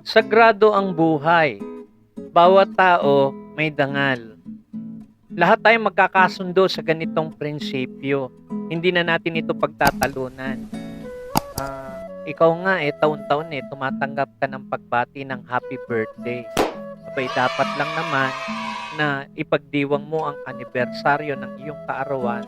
Sagrado ang buhay. Bawat tao may dangal. Lahat tayo magkakasundo sa ganitong prinsipyo. Hindi na natin ito pagtatalunan. Ikaw nga taon-taon tumatanggap ka ng pagbati ng happy birthday. Abay, dapat lang naman na ipagdiwang mo ang anibersaryo ng iyong kaarawan.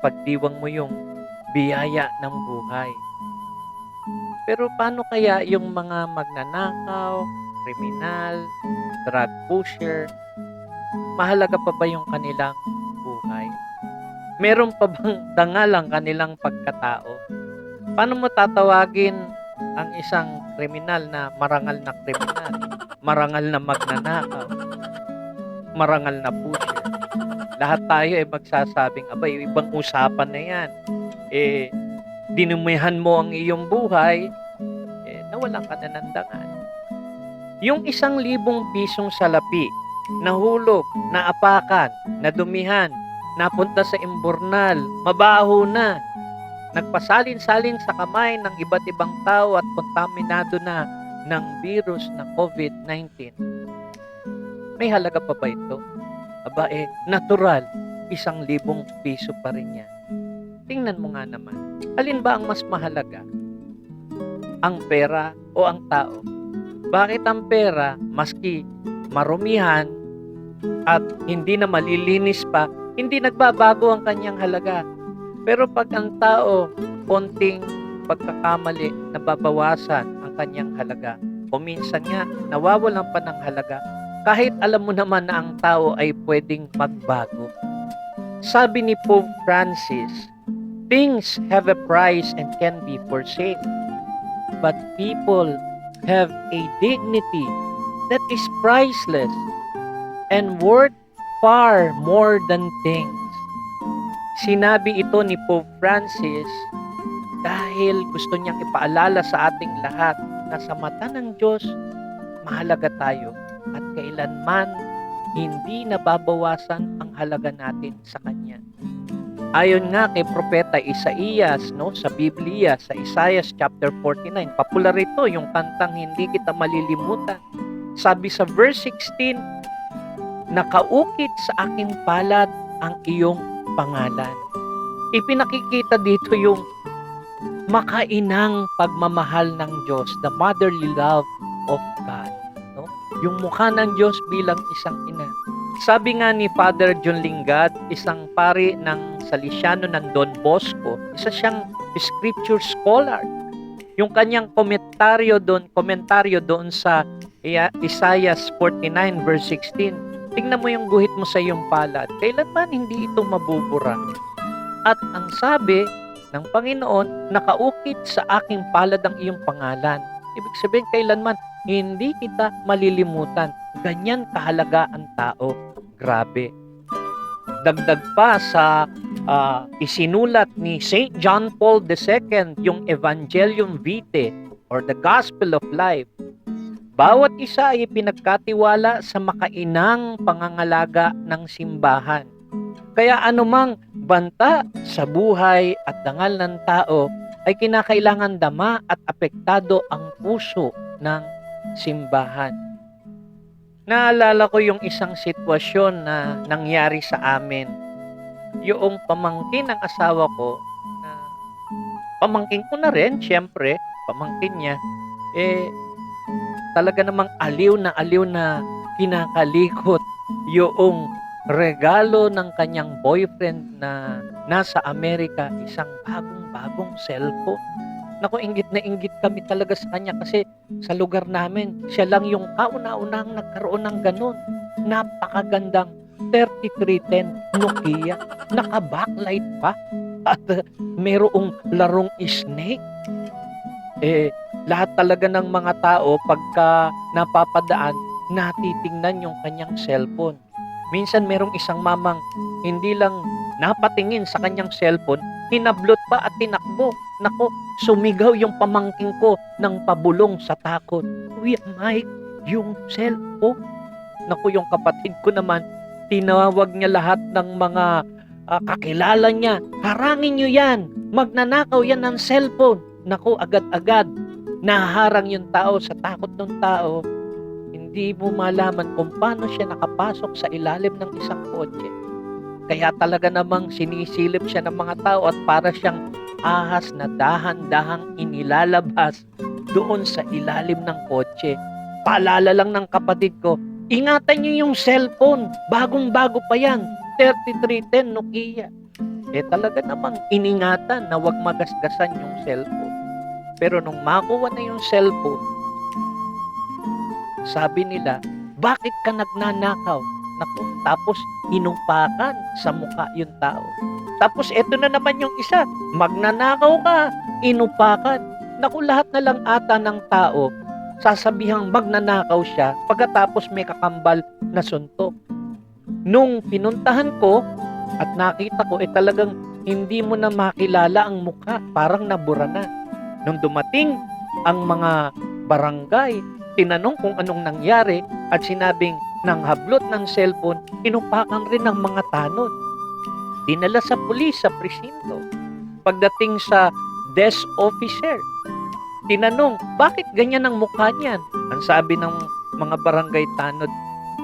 Pagdiwang mo yung biyaya ng buhay. Pero paano kaya yung mga magnanakaw, kriminal, drug pusher? Mahalaga pa ba yung kanilang buhay? Meron pa bang dangal ang kanilang pagkatao? Paano mo tatawagin ang isang kriminal na marangal na kriminal? Marangal na magnanakaw? Marangal na pusher? Lahat tayo magsasabing, abay, ibang usapan na yan. Dinumihan mo ang iyong buhay, nawalan ka na ng dangal. Yung 1,000 pisong salapi, nahulog, naapakan, nadumihan, napunta sa imburnal, mabaho na, nagpasalin-salin sa kamay ng iba't ibang tao at kontaminado na ng virus na COVID-19. May halaga pa ba ito? Aba natural, 1,000 piso pa rin yan. Tingnan mo nga naman, alin ba ang mas mahalaga? Ang pera o ang tao? Bakit ang pera, maski marumihan at hindi na malilinis pa, hindi nagbabago ang kanyang halaga? Pero pag ang tao, konting pagkakamali, nababawasan ang kanyang halaga. O minsan nga, nawawalan pa ng halaga, kahit alam mo naman na ang tao ay pwedeng magbago. Sabi ni Pope Francis, things have a price and can be for sale, but people have a dignity that is priceless and worth far more than things. Sinabi ito ni Pope Francis dahil gusto niyang ipaalala sa ating lahat na sa mata ng Diyos, mahalaga tayo at kailanman hindi nababawasan ang halaga natin sa Kanya. Ayon nga kay Propeta Isaías, sa Biblia, sa Isaiah chapter 49, popular ito, yung kantang Hindi Kita Malilimutan. Sabi sa verse 16, nakaukit sa aking palad ang iyong pangalan. Ipinakikita dito yung makainang pagmamahal ng Diyos, the motherly love of God. Yung mukha ng Diyos bilang isang ina. Sabi nga ni Father John Lingad, isang pari ng Salesiano ng Don Bosco, isa siyang scripture scholar. Yung kanyang komentaryo doon sa Isaiah 49 verse 16, tingnan mo yung guhit mo sa iyong palad. Kailanman hindi ito mabubura. At ang sabi ng Panginoon, nakaukit sa aking palad ang iyong pangalan. Ibig sabihin, kailanman hindi kita malilimutan. Ganyan kahalaga ang tao. Grabe. Dagdag pa sa isinulat ni St. John Paul II, yung Evangelium Vitae or the Gospel of Life. Bawat isa ay pinagkatiwala sa makainang pangangalaga ng simbahan. Kaya anumang banta sa buhay at dangal ng tao ay kinakailangan dama at apektado ang puso ng simbahan. Naalala ko yung isang sitwasyon na nangyari sa amin. Yung pamangkin ng asawa ko, na pamangkin ko na rin, syempre, pamangkin niya, talaga namang aliw na kinakalikot yung regalo ng kanyang boyfriend na nasa Amerika, isang bagong cellphone. Naku, inggit na inggit kami talaga sa kanya kasi sa lugar namin, siya lang yung kauna-unang nagkaroon ng ganun. Napakagandang 3310 Nokia, naka-backlight pa at merong larong snake. Lahat talaga ng mga tao pagka napapadaan, natitingnan yung kanyang cellphone. Minsan merong isang mamang hindi lang napatingin sa kanyang cellphone, hinablot pa at tinakbo. Nako, sumigaw yung pamangking ko ng pabulong sa takot. Kuya Mike, yung cellphone. Naku, yung kapatid ko naman, tinawag niya lahat ng mga kakilala niya. Harangin niyo yan, magnanakaw yan ng cellphone. Naku, agad-agad naharang yung tao sa takot ng tao, hindi mo malaman kung paano siya nakapasok sa ilalim ng isang kotse. Kaya talaga namang sinisilip siya ng mga tao at para siyang ahas na dahan-dahang inilalabas doon sa ilalim ng kotse. Paalala lang ng kapatid ko, ingatan niyo yung cellphone. Bagong-bago pa yan. 3310 Nokia. Talaga namang iningatan na wag magasgasan yung cellphone. Pero nung makuha na yung cellphone, sabi nila, bakit ka nagnanakaw? Naku, tapos inupakan sa mukha yung tao. Tapos eto na naman yung isa, magnanakaw ka, inupakan. Naku, lahat na lang ata ng tao, sasabihang magnanakaw siya pagkatapos may kakambal na suntok. Nung pinuntahan ko at nakita ko, talagang hindi mo na makilala ang mukha, parang nabura na. Nung dumating ang mga barangay, tinanong kung anong nangyari at sinabing nang hablot ng cellphone, inupakan rin ng mga tanod. Dinala sa pulis sa presinto. Pagdating sa desk officer, tinanong, bakit ganyan ang mukha niyan? Ang sabi ng mga barangay tanod,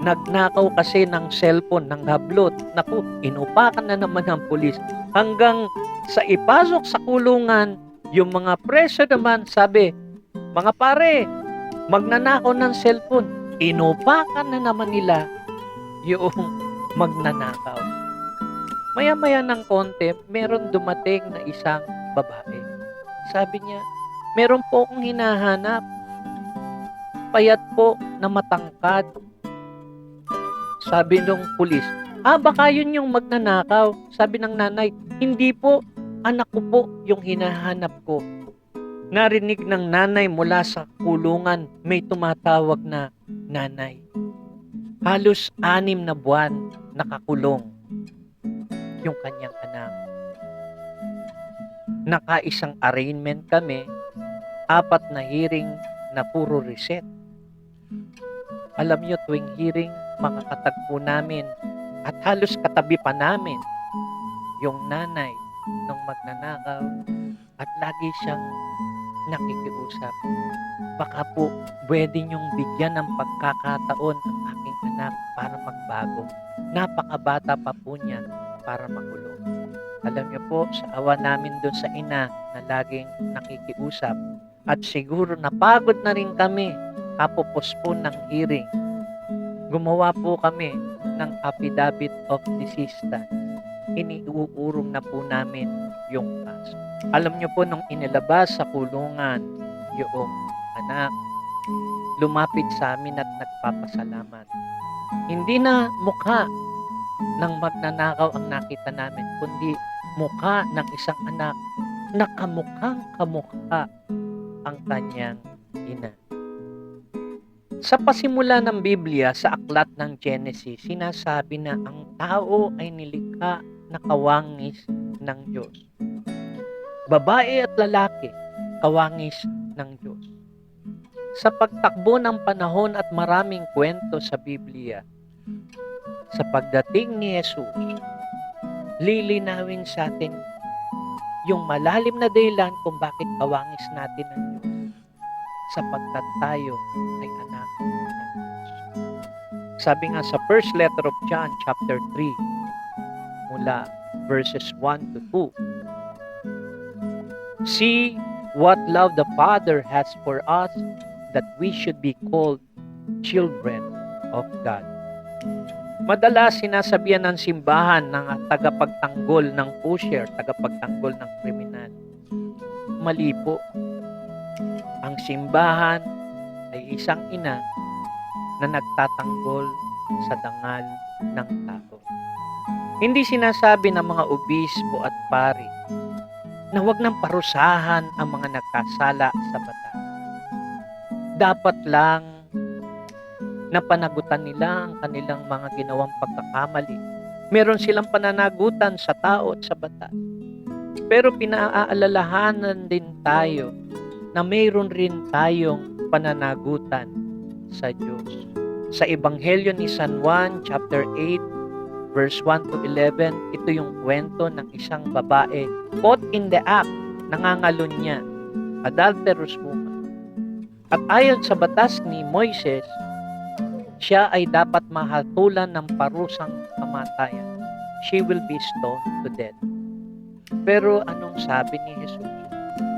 nagnakaw kasi ng cellphone, ng hablot. Naku, inupakan na naman ng pulis. Hanggang sa ipasok sa kulungan, yung mga preso naman sabi, mga pare, magnanakaw ng cellphone. Inupakan na naman nila yung magnanakaw. Maya-maya ng konti, meron dumating na isang babae. Sabi niya, meron po akong hinahanap. Payat po na matangkad. Sabi nung pulis, baka yun yung magnanakaw. Sabi ng nanay, hindi po, anak ko po yung hinahanap ko. Narinig ng nanay mula sa kulungan, may tumatawag na nanay. Halos 6 na buwan nakakulong yung kanyang anak. Nakaisang arraignment kami, 4 na hearing na puro reset. Alam nyo, tuwing hearing, makakatagpo namin at halos katabi pa namin yung nanay ng magnanakaw at lagi siyang nakikiusap. Baka po pwede niyong bigyan ng pagkakataon ang aking anak para magbago. Napakabata pa po niya para makulong. Alam niyo po, sa awa namin doon sa ina na laging nakikiusap at siguro napagod na rin kami kapupospon ng hearing. Gumawa po kami ng affidavit of desistance. Iniuurong na po namin yung kaso. Alam niyo po, nung inilabas sa kulungan yung anak, lumapit sa amin at nagpapasalamat. Hindi na mukha ng magnanakaw ang nakita namin, kundi mukha ng isang anak na kamukhang kamukha ang kanyang ina. Sa pasimula ng Biblia, sa aklat ng Genesis, sinasabi na ang tao ay nilikha na kawangis ng Diyos. Babae at lalaki, kawangis ng Diyos. Sa pagtakbo ng panahon at maraming kwento sa Biblia, sa pagdating ni Jesus, lilinawin sa atin yung malalim na dahilan kung bakit kawangis natin ng Diyos, sapagkat tayo ay anak ng Diyos. Sabi nga sa first letter of John chapter 3, mula verses 1 to 2, see what love the Father has for us, that we should be called children of God. Madalas sinasabihan ng simbahan ng tagapagtanggol ng pusher, tagapagtanggol ng kriminal. Mali po. Ang simbahan ay isang ina na nagtatanggol sa dangal ng tao. Hindi sinasabi ng mga obispo at pari na huwag nang parusahan ang mga nagkasala sa batas. Dapat lang na panagutan nila ang kanilang mga ginawang pagkakamali. Meron silang pananagutan sa tao at sa batas. Pero pinaaalalahanan din tayo na mayroon rin tayong pananagutan sa Diyos. Sa Ebanghelyo ni San Juan, chapter 8, verse 1 to 11, ito yung kwento ng isang babae caught in the act, nangangalunya, adulterous woman. At ayon sa batas ni Moises, siya ay dapat mahatulan ng parusang kamatayan. She will be stoned to death. Pero anong sabi ni Jesus?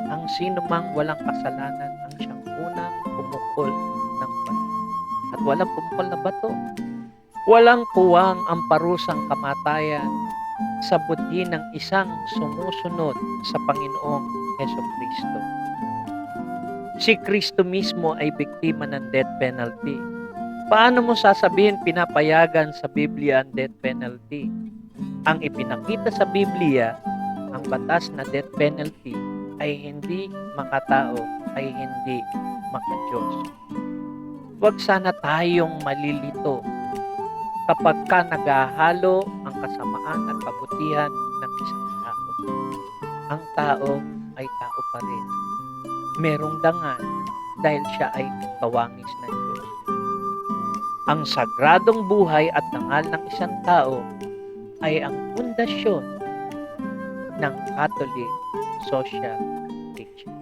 Ang sino mang walang kasalanan ang siyang unang pumukol ng bato. At walang pumukol na bato. Walang puwang ang parusang kamatayan sa budhi ng isang sumusunod sa Panginoong Hesukristo. Si Kristo mismo ay biktima ng death penalty. Paano mo sasabihin pinapayagan sa Biblia ang death penalty? Ang ipinakita sa Biblia, ang batas na death penalty ay hindi makatao, ay hindi makadiyos. Huwag sana tayong malilito kapag ka naghahalo ang kasamaan at kabutihan ng isang tao. Ang tao ay tao pa rin. Merong dangal dahil siya ay kawangis ng Diyos. Ang sagradong buhay at dangal ng isang tao ay ang pundasyon ng Catholic social teaching.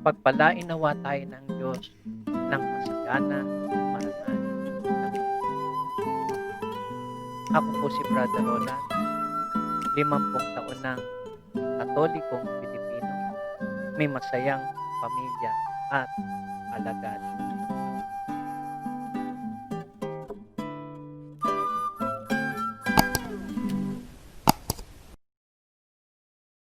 Pagpalain nawa tayo ng Diyos ng masagana, marangal. Ako po si Brother Roland, 50 taon ng Katolikong Pilipino, may masayang pamilya at alagad.